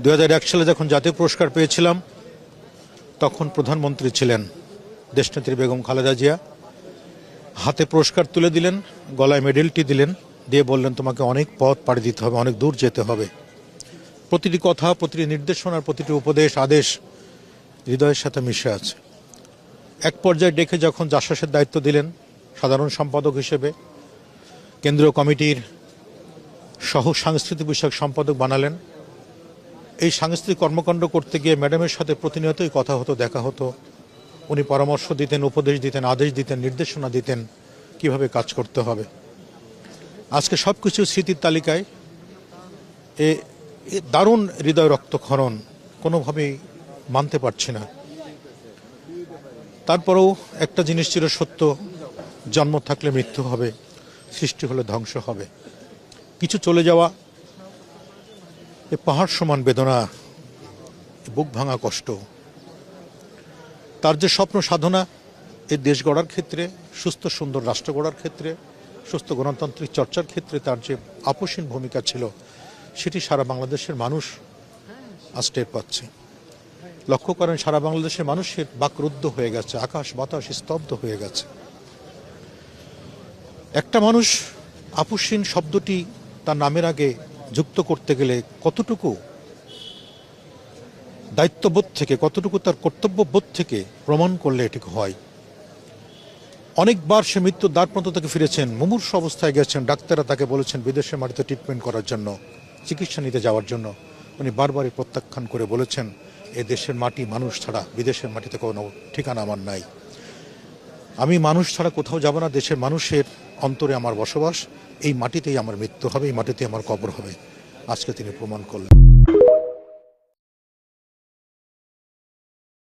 2001 সালে যখন জাতীয় পুরস্কার পেয়েছিলাম তখন প্রধানমন্ত্রী ছিলেন দেশনেত্রী বেগম খালেদা জিয়া। হাতে পুরস্কার তুলে দিলেন, গলায় মেডেলটি দিলেন, দিয়ে বললেন তোমাকে অনেক পথ পাড়ি দিতে হবে, অনেক দূর যেতে হবে। প্রতিটি কথা, প্রতিটি নির্দেশনার, প্রতিটি উপদেশ আদেশ হৃদয়ের সাথে মিশে আছে। এক পর্যায়ে ডেকে যখন জাসাসের দায়িত্ব দিলেন সাধারণ সম্পাদক হিসেবে, কেন্দ্রীয় কমিটির সহ সাংস্কৃতিক বিষয়ক সম্পাদক বানালেন। এই সাংস্কৃতিক কর্মকাণ্ড করতে গিয়ে ম্যাডামের সাথে প্রতিনিয়তই কথা হতো, দেখা হতো। উনি পরামর্শ দিতেন, উপদেশ দিতেন, আদেশ দিতেন, নির্দেশনা দিতেন কিভাবে কাজ করতে হবে। আজকে সব কিছু স্মৃতির তালিকায় এ দারুণ হৃদয় রক্তক্ষরণ, কোনোভাবেই মানতে পারছি না। তারপরেও একটা জিনিস ছিল সত্য, জন্ম থাকলে মৃত্যু হবে, সৃষ্টি হলে ধ্বংস হবে। কিছু চলে যাওয়া, এ পাহাড় সমান বেদনা, বুক ভাঙা কষ্ট। তার যে স্বপ্ন সাধনা, এই দেশ গড়ার ক্ষেত্রে, সুস্থ সুন্দর রাষ্ট্র গড়ার ক্ষেত্রে, সুস্থ গণতান্ত্রিক চর্চার ক্ষেত্রে তার যে আপসীন ভূমিকা ছিল, সেটি সারা বাংলাদেশের মানুষ আজ টের পাচ্ছে। লক্ষ্য করেন সারা বাংলাদেশের মানুষের বাকরুদ্ধ হয়ে গেছে, আকাশ বাতাস স্তব্ধ হয়ে গেছে। একটা মানুষ আপসীন শব্দটি তার নামের আগে যুক্ত করতে গেলে কতটুকু দায়িত্ববোধ থেকে, কতটুকু তার কর্তব্যবোধ থেকে প্রমাণ করলে এটি হয়। অনেকবার সে মৃত্যুর দ্বার প্রান্ত থেকে ফিরেছেন, মুমূর্ষ অবস্থায় গেছেন, ডাক্তাররা তাকে বলেছেন বিদেশের মাটিতে ট্রিটমেন্ট করার জন্য, চিকিৎসা নিতে যাওয়ার জন্য। উনি বারবারই প্রত্যাখ্যান করে বলেছেন এ দেশের মাটি মানুষ ছাড়া বিদেশের মাটিতে কোনো ঠিকানা আমার নাই। আমি মানুষ ছাড়া কোথাও যাব না, দেশের মানুষের অন্তরে আমার বসবাস, এই মাটিতেই আমার মৃত্যু হবে, এই মাটিতেই আমার কবর হবে। আজকে তিনি প্রমাণ করলেন।